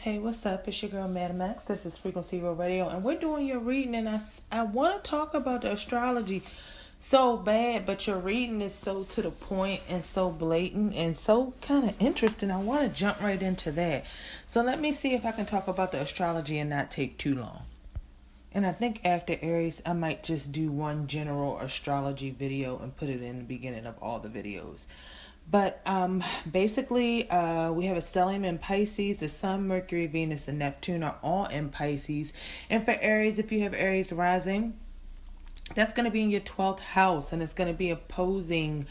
Hey, what's up? It's your girl, Madam X. This is Frequency Real Radio, and we're doing your reading, and I want to talk about the astrology so bad, but your reading is so to the point and so blatant and so kind of interesting. I want to jump right into that. So let me see if I can talk about the astrology and not take too long. And I think after Aries, I might just do one general astrology video and put it in the beginning of all the videos. But basically, we have a stellium in Pisces. The Sun, Mercury, Venus, and Neptune are all in Pisces. And for Aries, if you have Aries rising, that's going to be in your 12th house. And it's going to be opposing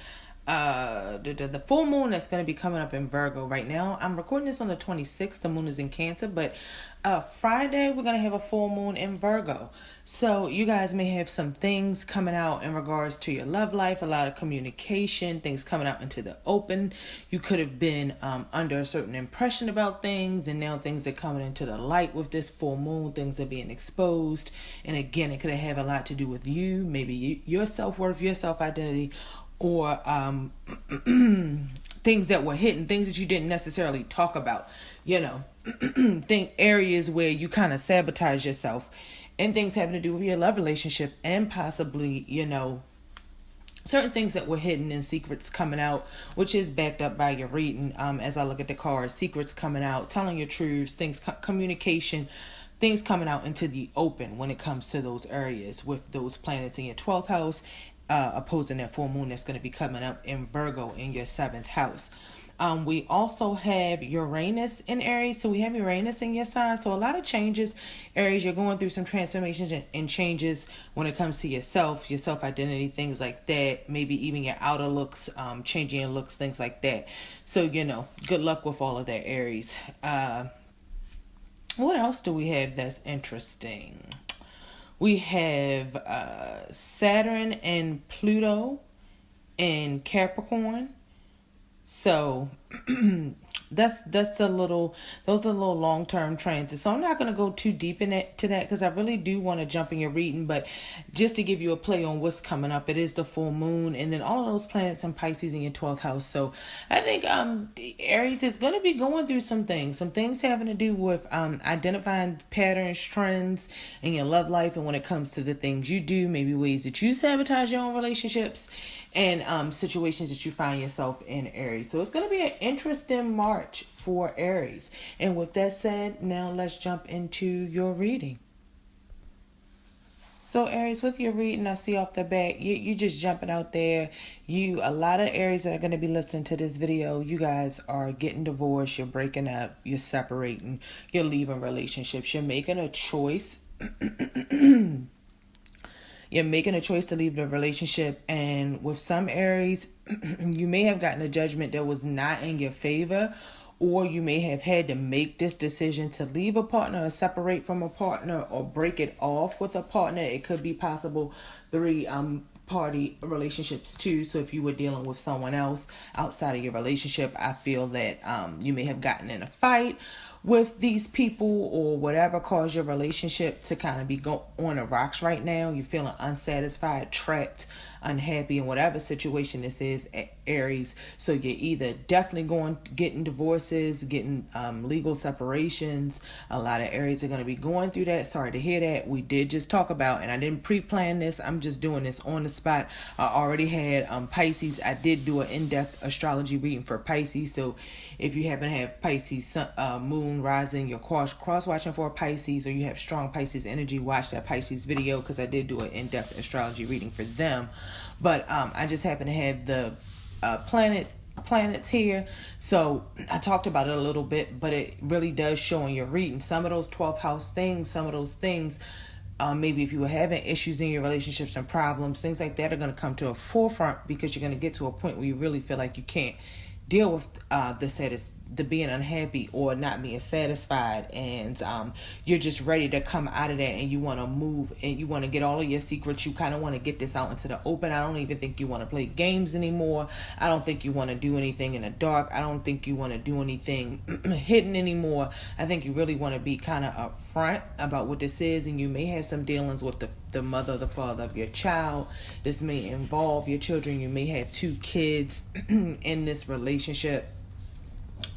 the full moon that's going to be coming up in Virgo right now. I'm recording this on the 26th. The moon is in Cancer. But Friday, we're going to have a full moon in Virgo. So you guys may have some things coming out in regards to your love life, a lot of communication, things coming out into the open. You could have been under a certain impression about things, and now things are coming into the light with this full moon. Things are being exposed. And again, it could have a lot to do with you, maybe your self-worth, your self-identity, or things that were hidden, things that you didn't necessarily talk about, areas where you kind of sabotage yourself, and things having to do with your love relationship, and possibly, certain things that were hidden and secrets coming out, which is backed up by your reading. As I look at the cards, secrets coming out, telling your truths, things, communication, things coming out into the open when it comes to those areas with those planets in your 12th house. Opposing that full moon that's going to be coming up in Virgo in your 7th house. We also have Uranus in Aries. So we have Uranus in your sign. So a lot of changes. Aries, you're going through some transformations and changes when it comes to yourself, your self-identity, things like that. Maybe even your outer looks, changing your looks, things like that. So, good luck with all of that, Aries. What else do we have that's interesting? We have Saturn and Pluto in Capricorn. So those are little long-term transits. So I'm not going to go too deep into that because I really do want to jump in your reading. But just to give you a play on what's coming up, it is the full moon, and then all of those planets in Pisces in your 12th house. So I think Aries is going to be going through some things having to do with identifying patterns, trends in your love life, and when it comes to the things you do, maybe ways that you sabotage your own relationships, and situations that you find yourself in, Aries. So it's going to be an interesting March for Aries. And with that said, now let's jump into your reading. So Aries, with your reading, I see off the bat, you just jumping out there. A lot of Aries that are going to be listening to this video, you guys are getting divorced, you're breaking up, you're separating, you're leaving relationships, you're making a choice. You're making a choice to leave the relationship, and with some Aries, you may have gotten a judgment that was not in your favor, or you may have had to make this decision to leave a partner or separate from a partner or break it off with a partner. It could be possible 3 party relationships too. So if you were dealing with someone else outside of your relationship, I feel that you may have gotten in a fight with these people or whatever caused your relationship to kind of be on the rocks right now. You're feeling unsatisfied, trapped, unhappy in whatever situation this is, Aries. So you're either definitely getting divorces, getting legal separations. A lot of Aries are going to be going through that. Sorry to hear that. We did just talk about, and I didn't pre-plan this, I'm just doing this on the spot. I already had Pisces. I did do an in-depth astrology reading for Pisces. So if you happen to have Pisces moon rising, you're cross-watching for Pisces, or you have strong Pisces energy, watch that Pisces video because I did do an in-depth astrology reading for them. But I just happen to have the planets here, so I talked about it a little bit, but it really does show in your reading some of those 12th house things, some of those things. Maybe if you were having issues in your relationships and problems, things like that are going to come to a forefront because you're going to get to a point where you really feel like you can't deal with the being unhappy or not being satisfied, and you're just ready to come out of that, and you want to move, and you want to get all of your secrets. You kind of want to get this out into the open. I don't even think you want to play games anymore. I don't think you want to do anything in the dark. I don't think you want to do anything hidden anymore. I think you really want to be kind of upfront about what this is, and you may have some dealings with the mother or the father of your child. This may involve your children. You may have 2 kids in this relationship.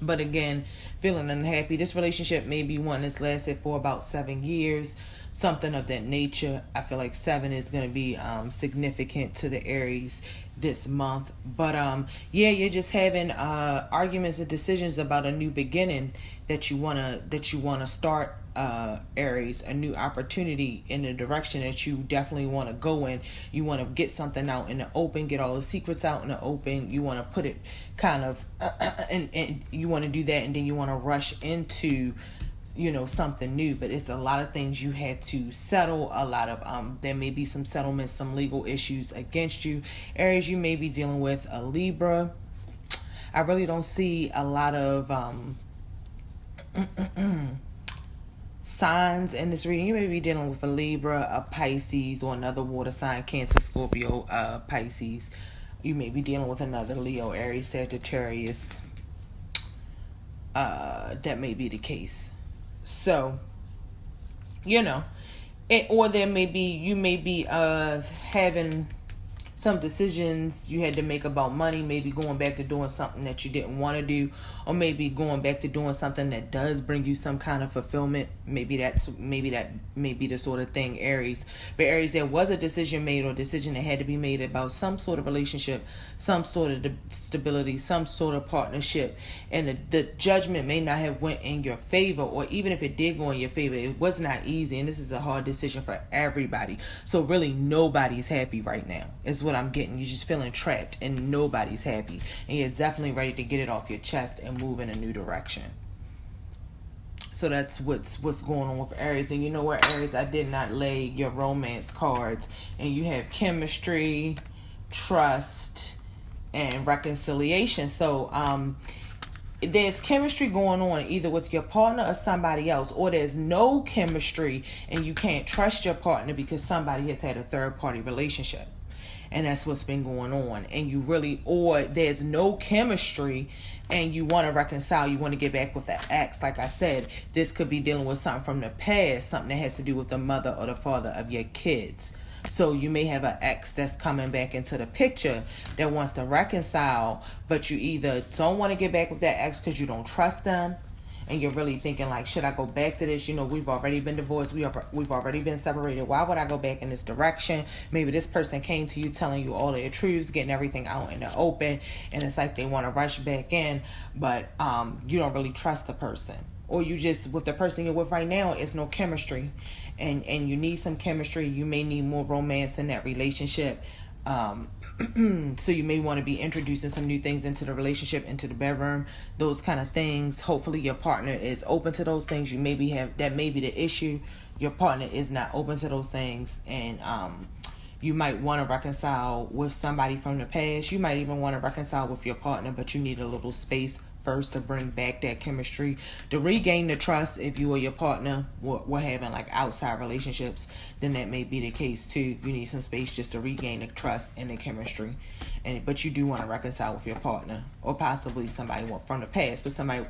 But again, feeling unhappy. This relationship may be one that's lasted for about 7 years, something of that nature. I feel like 7 is going to be significant to the Aries this month. But yeah, you're just having arguments and decisions about a new beginning that you wanna start, Aries, a new opportunity in the direction that you definitely want to go in. You want to get something out in the open, get all the secrets out in the open. You want to put it kind of and you want to do that, and then you want to rush into something new. But it's a lot of things you have to settle. A lot of there may be some settlements, some legal issues against you. Aries, you may be dealing with a Libra. I really don't see a lot of signs in this reading. You may be dealing with a Libra, a Pisces, or another water sign, Cancer, Scorpio, Pisces. You may be dealing with another Leo, Aries, Sagittarius. That may be the case. So, or there may be, you may be having some decisions you had to make about money, maybe going back to doing something that you didn't want to do, or maybe going back to doing something that does bring you some kind of fulfillment. Maybe that may be the sort of thing, Aries. But Aries, there was a decision made, or decision that had to be made about some sort of relationship, some sort of stability, some sort of partnership, and the judgment may not have went in your favor, or even if it did go in your favor, it was not easy, and this is a hard decision for everybody. So really nobody's happy right now, is what I'm getting. You're just feeling trapped and nobody's happy, and you're definitely ready to get it off your chest and move in a new direction. So that's what's going on with Aries. And you know what, Aries, I did not lay your romance cards, and you have chemistry, trust, and reconciliation. So there's chemistry going on either with your partner or somebody else, or there's no chemistry and you can't trust your partner because somebody has had a third party relationship. And that's what's been going on. And you really, or there's no chemistry and you want to reconcile, you want to get back with the ex. Like I said, this could be dealing with something from the past, something that has to do with the mother or the father of your kids. So you may have an ex that's coming back into the picture that wants to reconcile, but you either don't want to get back with that ex because you don't trust them, and you're really thinking like, should I go back to this? We've already been divorced. We've already been separated. Why would I go back in this direction? Maybe this person came to you telling you all their truths, getting everything out in the open, and it's like they want to rush back in, but you don't really trust the person. Or you just, with the person you're with right now, it's no chemistry, and you need some chemistry. You may need more romance in that relationship. So you may want to be introducing some new things into the relationship, into the bedroom, those kind of things. Hopefully your partner is open to those things. That may be the issue. Your partner is not open to those things, and you might want to reconcile with somebody from the past. You might even want to reconcile with your partner, but you need a little space first to bring back that chemistry, to regain the trust. If you or your partner were having like outside relationships, then that may be the case too. You need some space just to regain the trust and the chemistry, but you do want to reconcile with your partner, or possibly somebody from the past. But somebody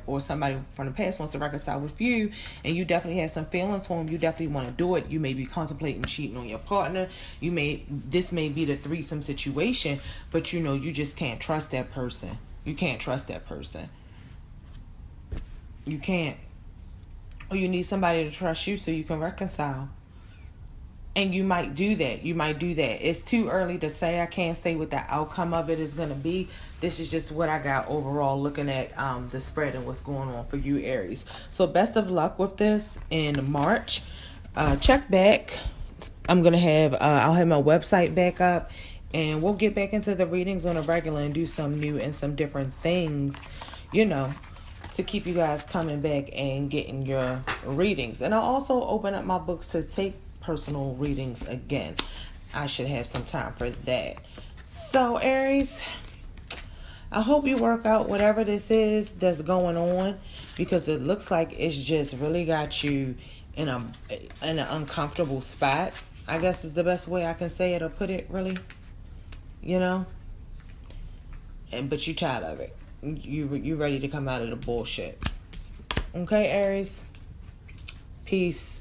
from the past wants to reconcile with you, and you definitely have some feelings for them. You definitely want to do it. You may be contemplating cheating on your partner. This may be the threesome situation, but you just can't trust that person. You can't trust that person. You can't. Or you need somebody to trust you so you can reconcile. And you might do that. It's too early to say. I can't say what the outcome of it is going to be. This is just what I got overall, looking at the spread and what's going on for you, Aries. So best of luck with this in March. Check back. I'll have my website back up, and we'll get back into the readings on a regular and do some new and some different things, to keep you guys coming back and getting your readings. And I'll also open up my books to take personal readings again. I should have some time for that. So Aries, I hope you work out whatever this is that's going on, because it looks like it's just really got you in an uncomfortable spot, I guess is the best way I can say it or put it, really. But you tired of it. You ready to come out of the bullshit. Okay, Aries? Peace.